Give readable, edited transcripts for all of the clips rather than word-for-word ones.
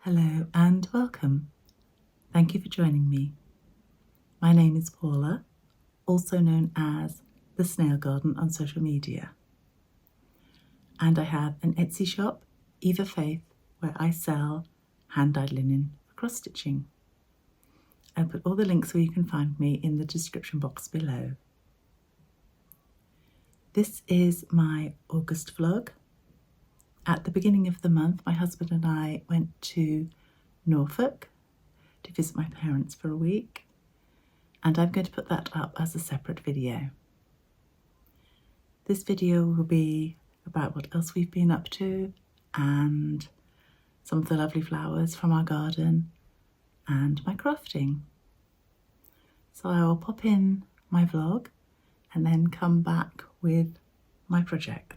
Hello and welcome. Thank you for joining me. My name is Paula, also known as The Snail Garden on social media. And I have an Etsy shop, Eva Faith, where I sell hand-dyed linen for cross-stitching. I'll put all the links where you can find me in the description box below. This is my August vlog. At the beginning of the month, my husband and I went to Norfolk to visit my parents for a week, and I'm going to put that up as a separate video. This video will be about what else we've been up to and some of the lovely flowers from our garden and my crafting. So I will pop in my vlog and then come back with my projects.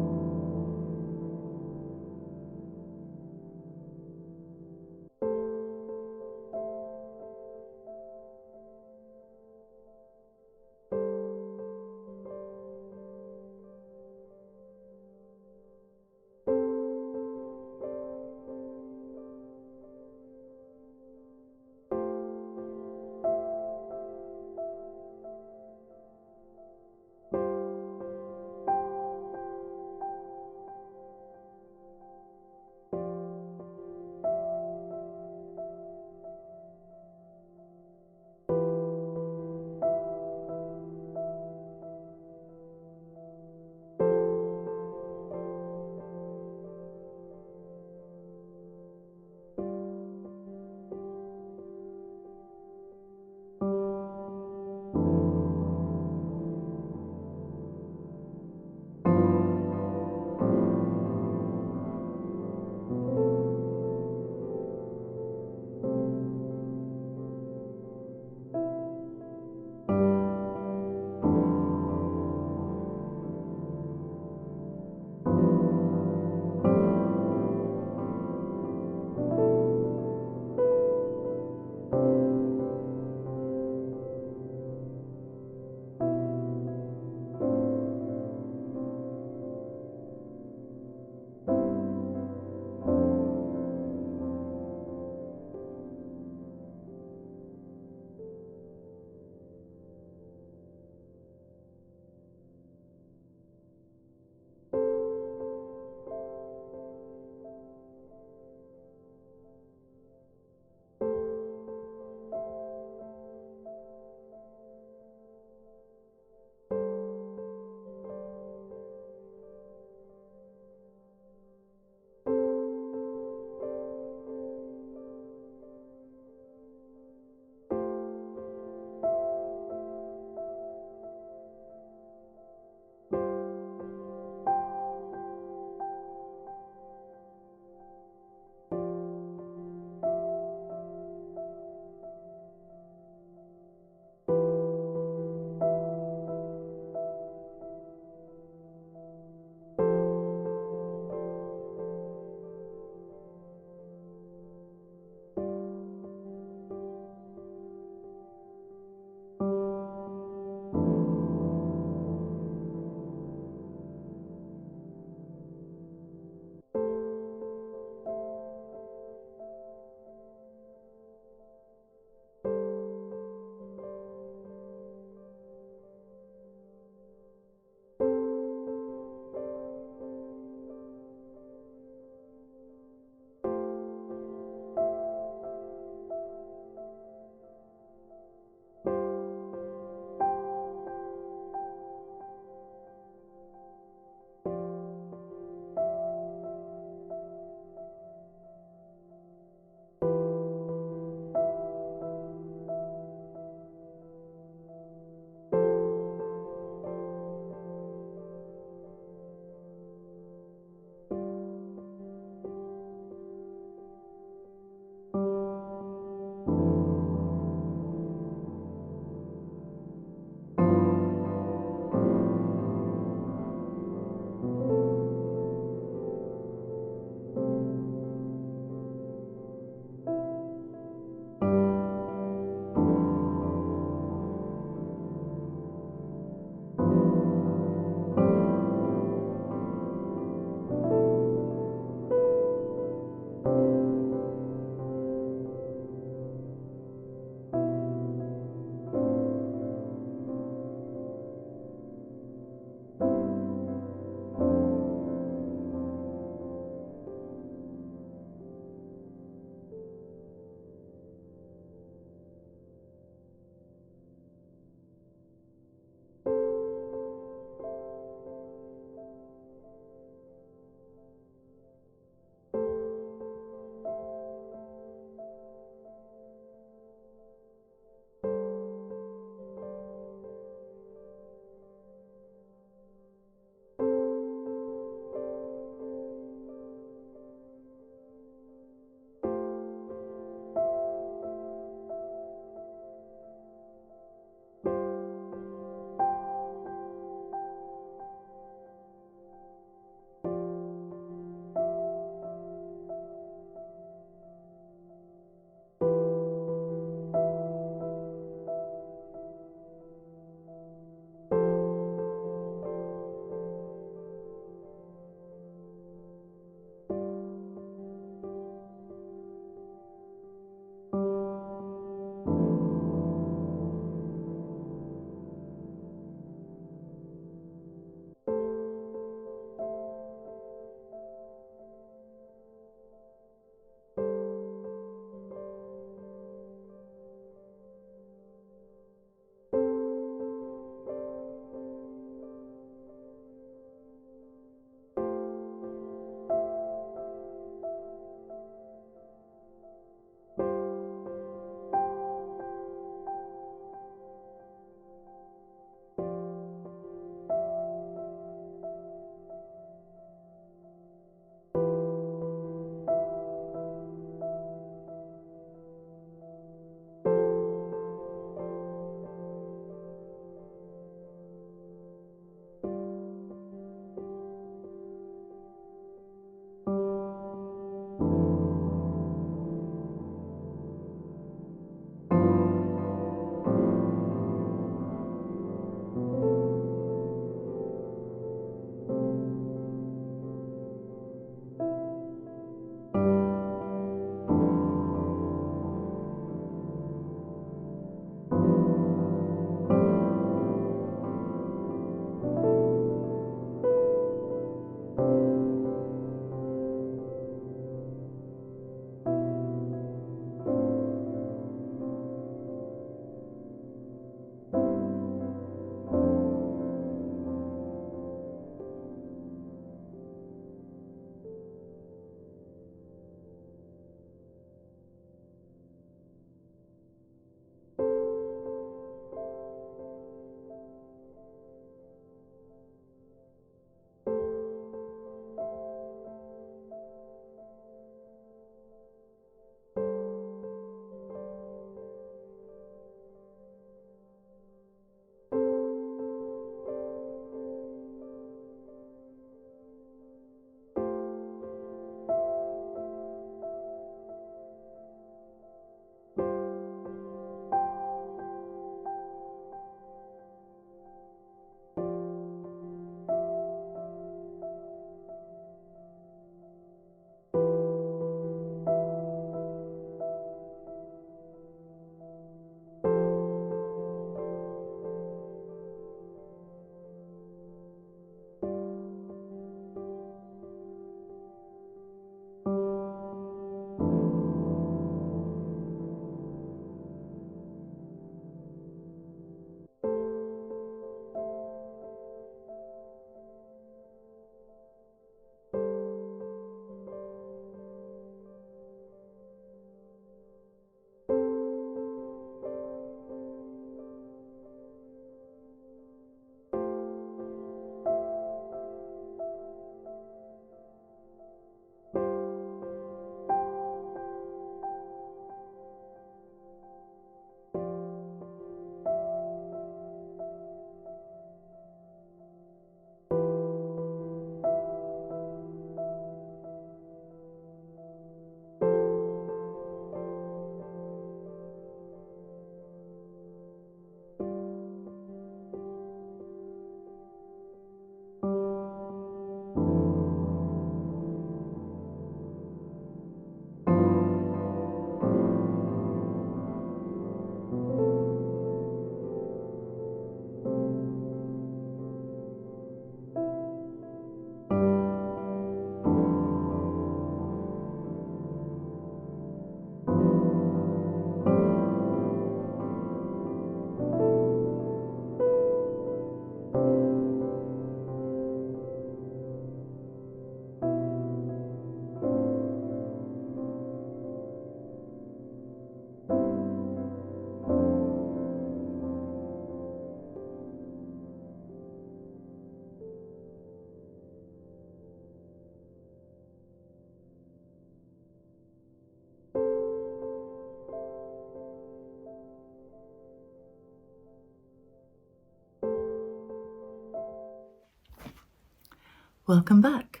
Welcome back.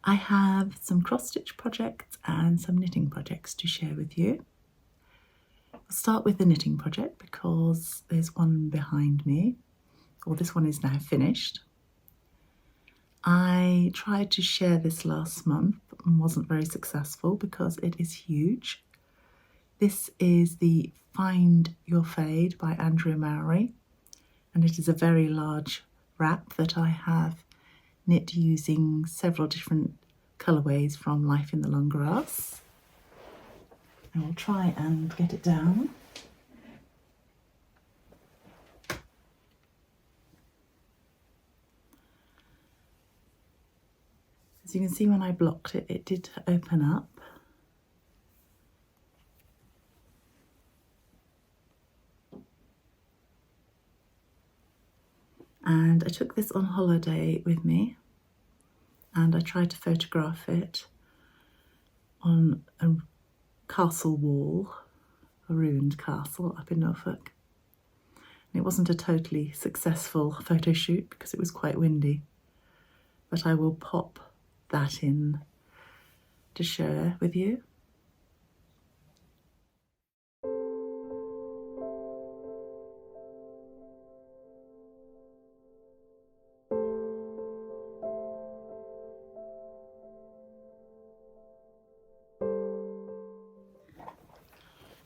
I have some cross-stitch projects and some knitting projects to share with you. I'll start with the knitting project because there's one behind me, or this one is now finished. I tried to share this last month and wasn't very successful because it is huge. This is the Find Your Fade by Andrea Mowry, and it is a very large wrap that I have knit using several different colourways from Life in the Long Grass. I will try and get it down. As you can see, when I blocked it, it did open up. And I took this on holiday with me and I tried to photograph it on a castle wall, a ruined castle up in Norfolk. And it wasn't a totally successful photo shoot because it was quite windy, but I will pop that in to share with you.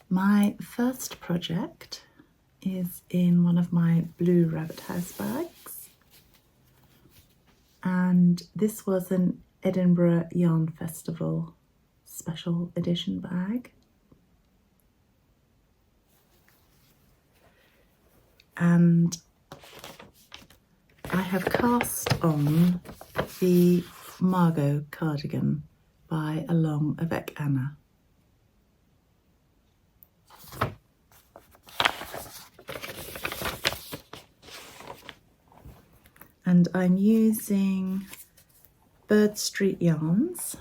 My first project is in one of my blue rabbit house bags, and this was an Edinburgh Yarn Festival special edition bag. And I have cast on the Margot cardigan by Along avec Anna. And I'm using Bird Street yarns.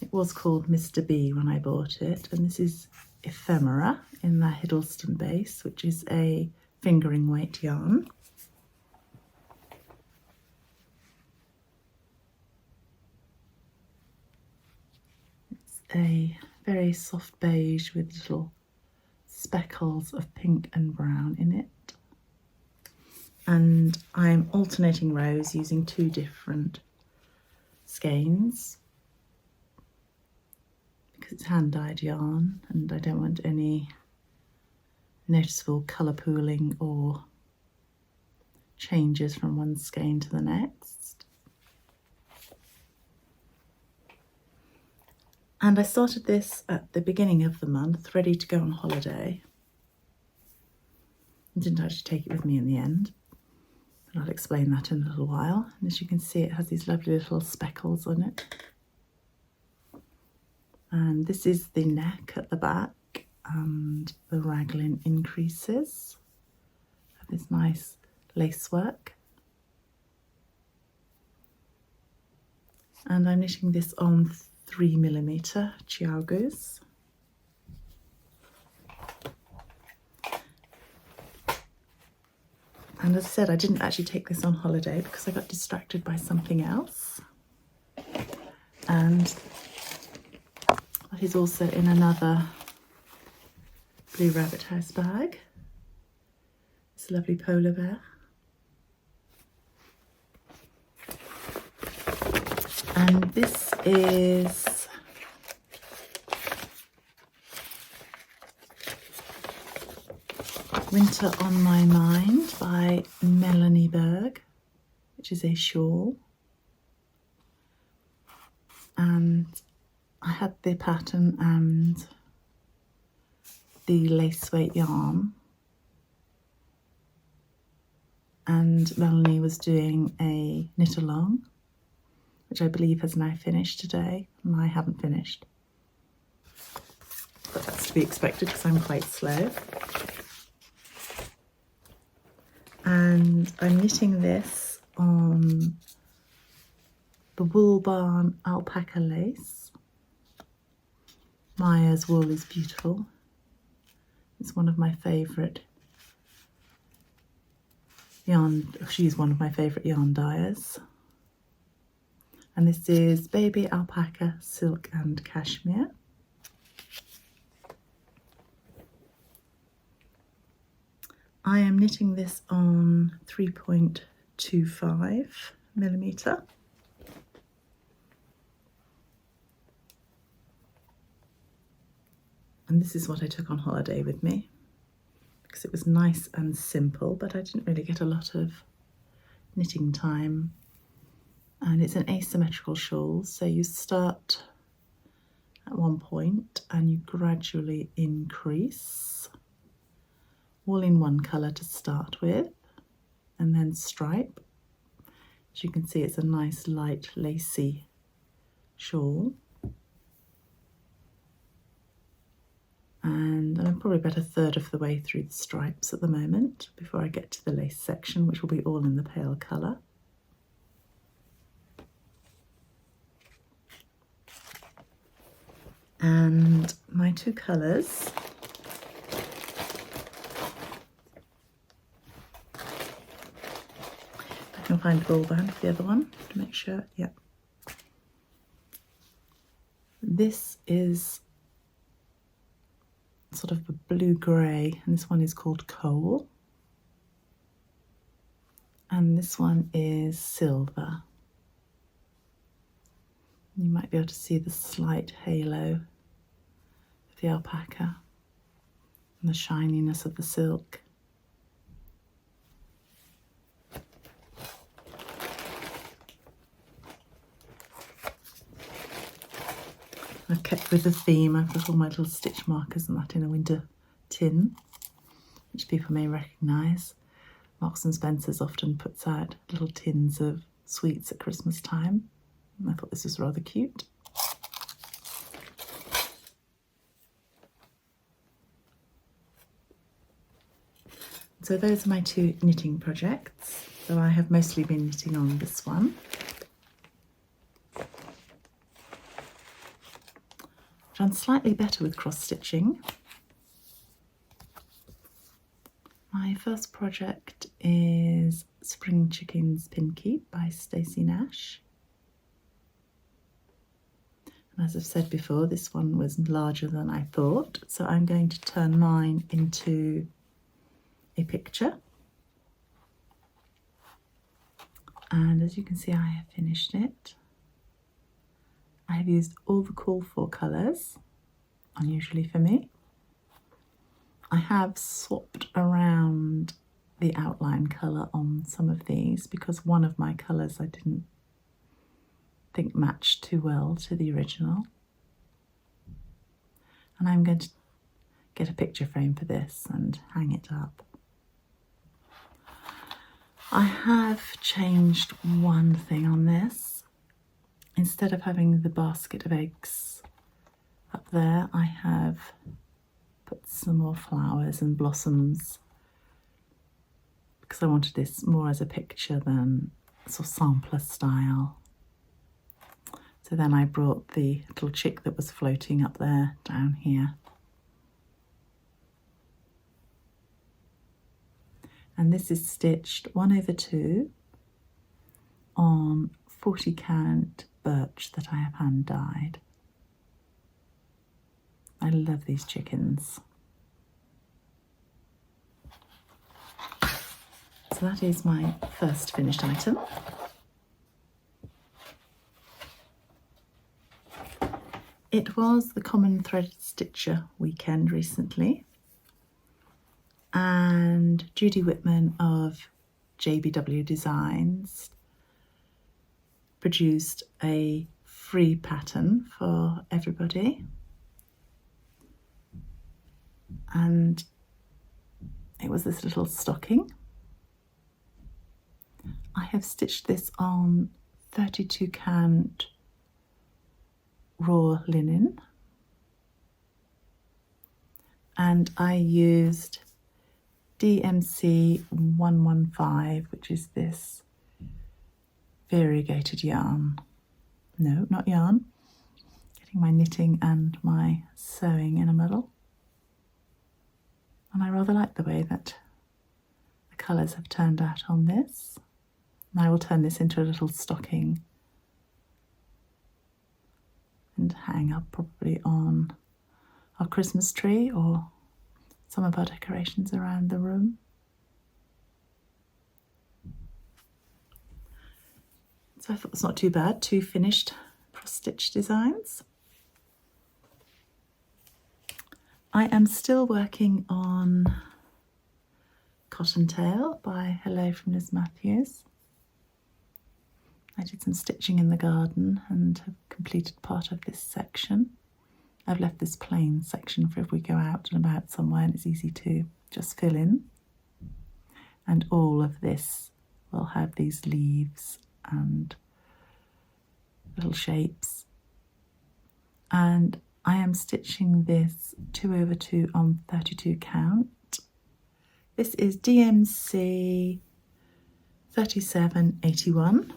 It was called Mr. B when I bought it, and this is Ephemera in the Hiddleston base, which is a fingering weight yarn. It's a very soft beige with little speckles of pink and brown in it. And I'm alternating rows using two different skeins because it's hand-dyed yarn and I don't want any noticeable colour pooling or changes from one skein to the next. And I started this at the beginning of the month, ready to go on holiday. I didn't actually take it with me in the end. I'll explain that in a little while. And as you can see, it has these lovely little speckles on it. And this is the neck at the back, and the raglan increases. Have this nice lace work. And I'm knitting this on 3mm chiaogos. And as I said, I didn't actually take this on holiday because I got distracted by something else. And that is also in another blue rabbit house bag. It's a lovely polar bear. And this is Winter on My Mind by Melanie Berg, which is a shawl. And I had the pattern and the lace weight yarn, and Melanie was doing a knit along, which I believe has now finished today, and I haven't finished. But that's to be expected because I'm quite slow. And I'm knitting this on the Wool Barn alpaca lace. Maya's wool is beautiful. It's one of my favourite yarn. She's one of my favourite yarn dyers. And this is Baby Alpaca, Silk and Cashmere. I am knitting this on 3.25 millimetre. And this is what I took on holiday with me, because it was nice and simple, but I didn't really get a lot of knitting time. And it's an asymmetrical shawl, so you start at one point and you gradually increase, all in one colour to start with, and then stripe. As you can see, it's a nice light lacy shawl. And I'm probably about a third of the way through the stripes at the moment before I get to the lace section, which will be all in the pale colour. And my two colours, I can find the ball band for the other one to make sure, yeah. This is sort of a blue-grey, and this one is called Coal. And this one is Silver. You might be able to see the slight halo of the alpaca and the shininess of the silk. I've kept with the theme. I've got all my little stitch markers and that in a winter tin, which people may recognise. Marks and Spencer's often puts out little tins of sweets at Christmas time. And I thought this was rather cute. So those are my two knitting projects. So I have mostly been knitting on this one. Done slightly better with cross stitching. My first project is Spring Chickens Pinkeep by Stacy Nash. And as I've said before, this one was larger than I thought, so I'm going to turn mine into a picture. And as you can see, I have finished it. I have used all the call for colours, unusually for me. I have swapped around the outline colour on some of these because one of my colours I didn't think matched too well to the original. And I'm going to get a picture frame for this and hang it up. I have changed one thing on this. Instead of having the basket of eggs up there, I have put some more flowers and blossoms because I wanted this more as a picture than sort of sampler style. So then I brought the little chick that was floating up there down here. And this is stitched 1/2 on 40 count birch that I have hand dyed. I love these chickens. So that is my first finished item. It was the Common Threaded Stitcher weekend recently, and Judy Whitman of JBW Designs produced a free pattern for everybody, and it was this little stocking. I have stitched this on 32 count raw linen, and I used DMC 115, which is this variegated yarn. No, not yarn. Getting my knitting and my sewing in a muddle. And I rather like the way that the colours have turned out on this. And I will turn this into a little stocking and hang up probably on our Christmas tree or some of our decorations around the room. So I thought it's not too bad, 2 finished cross-stitch designs. I am still working on Cottontail by Hello from Ms. Mathews. I did some stitching in the garden and have completed part of this section. I've left this plain section for if we go out and about somewhere and it's easy to just fill in. And all of this will have these leaves and little shapes. And I am stitching this 2/2 on 32 count. This is DMC 3781.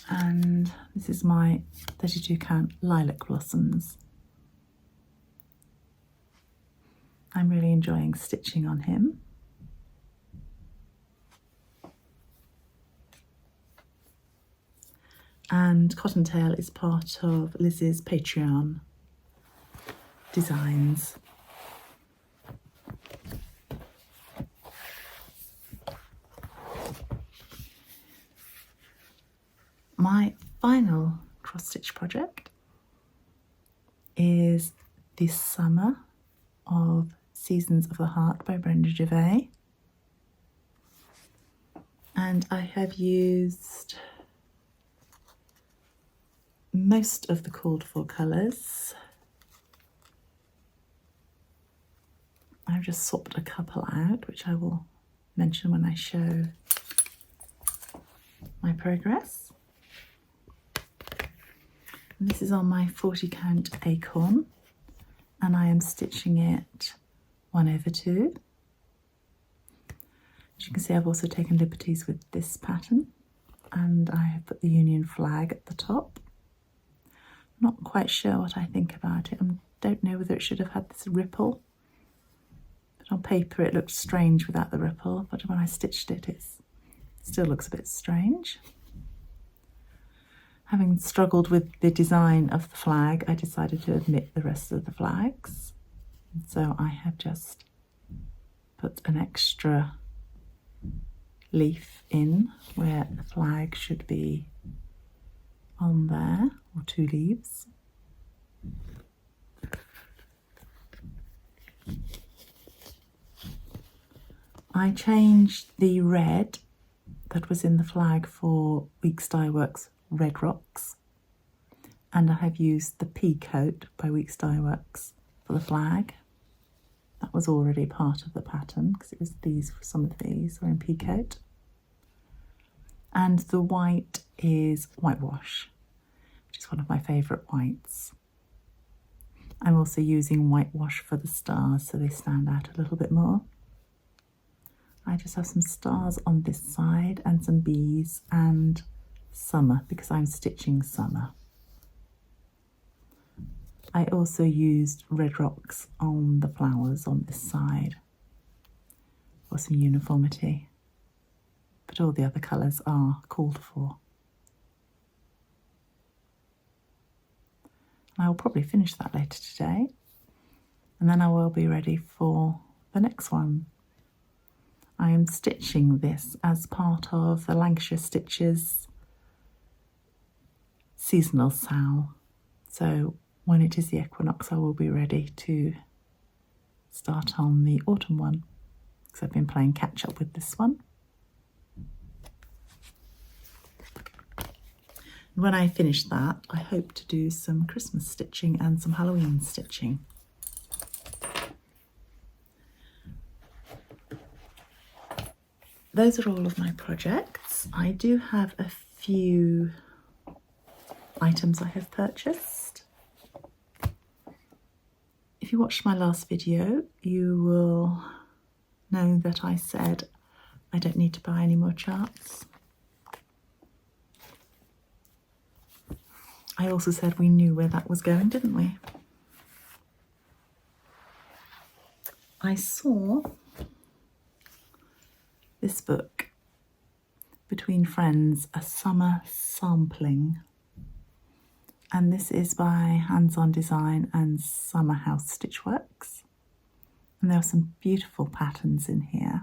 And this is my 32 count lilac blossoms. I'm really enjoying stitching on him. And Cottontail is part of Liz's Patreon designs. My final cross-stitch project is this summer of Seasons of the Heart by Brenda Gervais. And I have used most of the called for colours. I've just swapped a couple out, which I will mention when I show my progress. And this is on my 40 count Acorn, and I am stitching it 1/2. As you can see, I've also taken liberties with this pattern, and I have put the Union flag at the top. Not quite sure what I think about it. I don't know whether it should have had this ripple, but on paper it looked strange without the ripple, but when I stitched it, it still looks a bit strange. Having struggled with the design of the flag, I decided to omit the rest of the flags. So I have just put an extra leaf in where the flag should be on there, or 2 leaves. I changed the red that was in the flag for Weeks Dye Works Red Rocks, and I have used the pea coat by Weeks Dye Works for the flag. That was already part of the pattern because it was some of these were in pea coat. And the white is Whitewash, which is one of my favourite whites. I'm also using Whitewash for the stars so they stand out a little bit more. I just have some stars on this side and some bees and summer because I'm stitching summer. I also used red rocks on the flowers on this side for some uniformity, but all the other colours are called for. I will probably finish that later today, and then I will be ready for the next one. I am stitching this as part of the Lancashire Stitches seasonal sale. So when it is the equinox, I will be ready to start on the autumn one because I've been playing catch up with this one. And when I finish that, I hope to do some Christmas stitching and some Halloween stitching. Those are all of my projects. I do have a few items I have purchased. If you watched my last video, you will know that I said I don't need to buy any more charts. I also said we knew where that was going, didn't we? I saw this book, Between Friends, A Summer Sampling. And this is by Hands On Design and Summer House Stitchworks. And there are some beautiful patterns in here.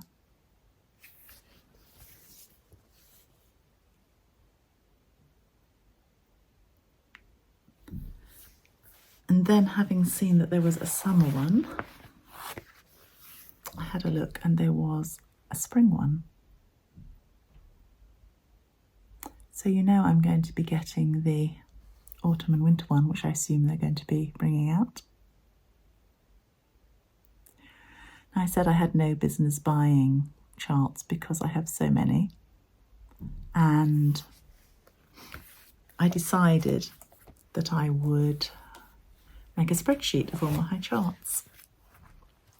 And then, having seen that there was a summer one, I had a look and there was a spring one. So you know I'm going to be getting the autumn and winter one, which I assume they're going to be bringing out. I said I had no business buying charts because I have so many. And I decided that I would make a spreadsheet of all my charts.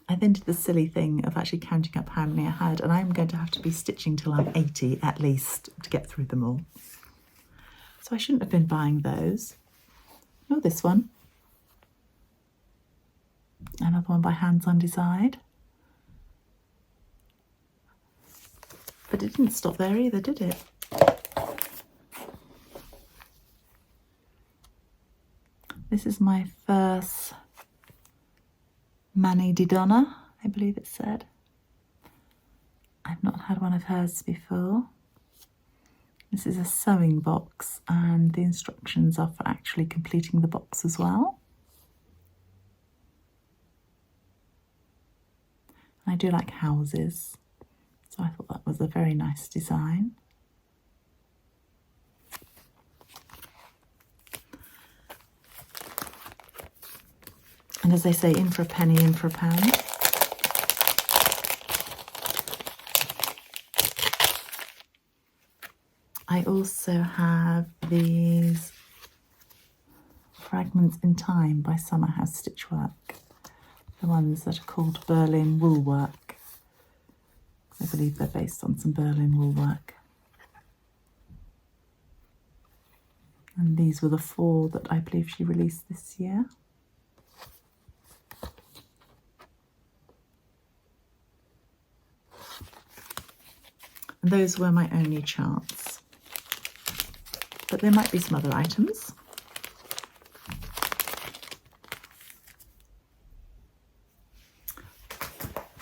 I then did the silly thing of actually counting up how many I had, and I'm going to have to be stitching till I'm 80 at least to get through them all. So I shouldn't have been buying those. Oh, this one. Another one by Hands On Design. But it didn't stop there either, did it? This is my first Mani di Donna, I believe it said. I've not had one of hers before. This is a sewing box, and the instructions are for actually completing the box as well. I do like houses, so I thought that was a very nice design. And as they say, in for a penny, in for a pound. I also have these Fragments in Time by Summer House Stitchwork. The ones that are called Berlin Woolwork. I believe they're based on some Berlin woolwork. And these were the 4 that I believe she released this year. And those were my only charts. But there might be some other items.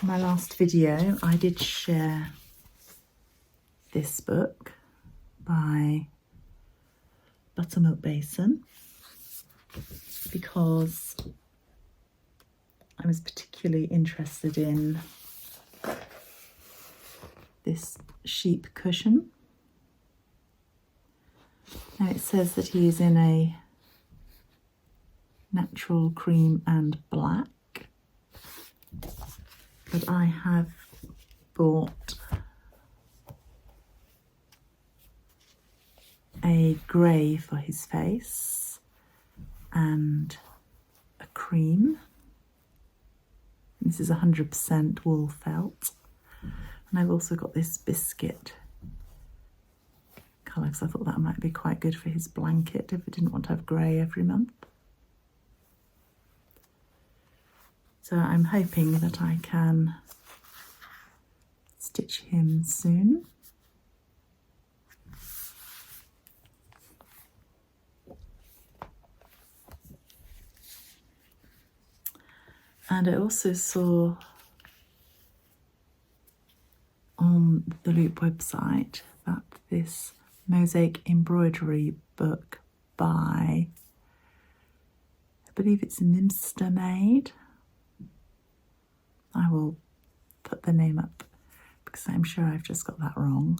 In my last video, I did share this book by Buttermilk Basin because I was particularly interested in this sheep cushion. Now it says that he is in a natural cream and black, but I have bought a grey for his face and a cream. This is 100% wool felt. And I've also got this biscuit colour because I thought that might be quite good for his blanket if he didn't want to have grey every month. So I'm hoping that I can stitch him soon. And I also saw on the Loop website that this mosaic embroidery book by, I believe it's Nimster Made. I will put the name up because I'm sure I've just got that wrong.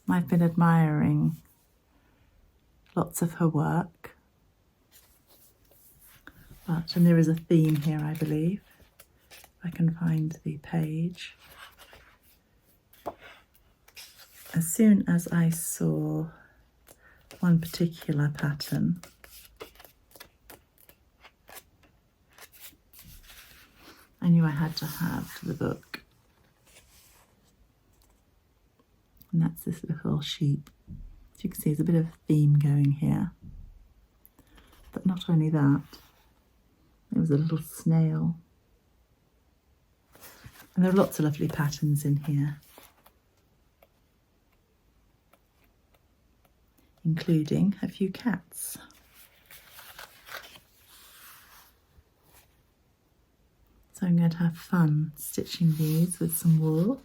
I've been admiring lots of her work. And there is a theme here, I believe. If I can find the page. As soon as I saw one particular pattern, I knew I had to have the book. And that's this little sheep. As you can see, there's a bit of a theme going here. But not only that, there was a little snail. And there are lots of lovely patterns in here, including a few cats. So I'm going to have fun stitching these with some wool.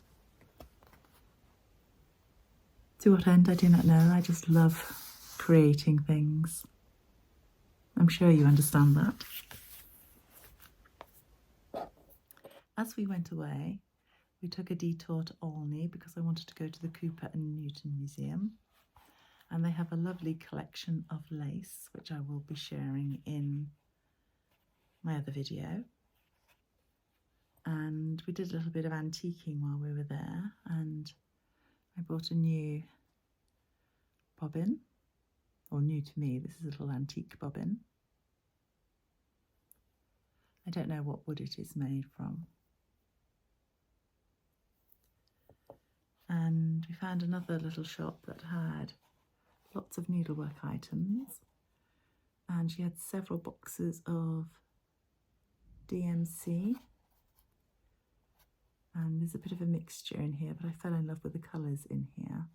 To what end, I do not know. I just love creating things. I'm sure you understand that. As we went away, we took a detour to Olney because I wanted to go to the Cooper and Newton Museum. And they have a lovely collection of lace, which I will be sharing in my other video. And we did a little bit of antiquing while we were there, and I bought a new bobbin, or new to me. This is a little antique bobbin. I don't know what wood it is made from. And we found another little shop that had lots of needlework items, and she had several boxes of DMC, and there's a bit of a mixture in here, but I fell in love with the colours in here.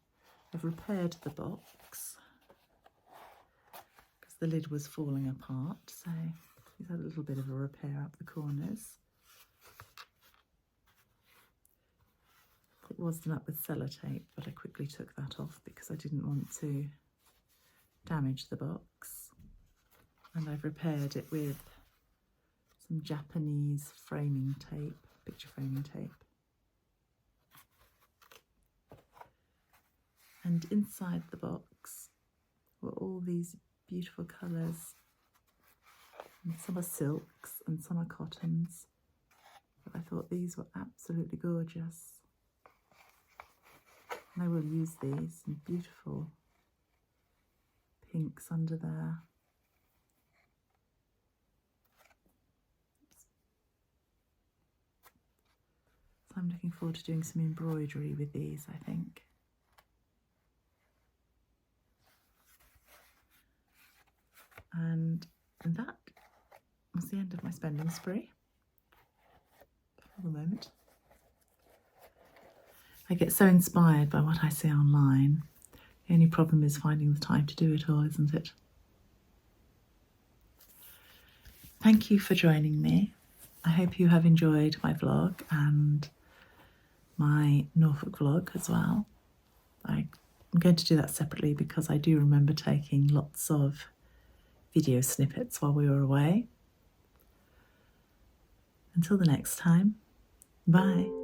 I've repaired the box because the lid was falling apart, so we've had a little bit of a repair up the corners. It was done up with sellotape, but I quickly took that off because I didn't want to damage the box. And I've repaired it with some Japanese framing tape, picture framing tape. And inside the box were all these beautiful colours. And some are silks and some are cottons. But I thought these were absolutely gorgeous. And I will use these in beautiful pinks under there. So I'm looking forward to doing some embroidery with these, I think. And that was the end of my spending spree for the moment. I get so inspired by what I see online. The only problem is finding the time to do it all, isn't it? Thank you for joining me. I hope you have enjoyed my vlog and my Norfolk vlog as well. I'm going to do that separately because I do remember taking lots of video snippets while we were away. Until the next time, bye.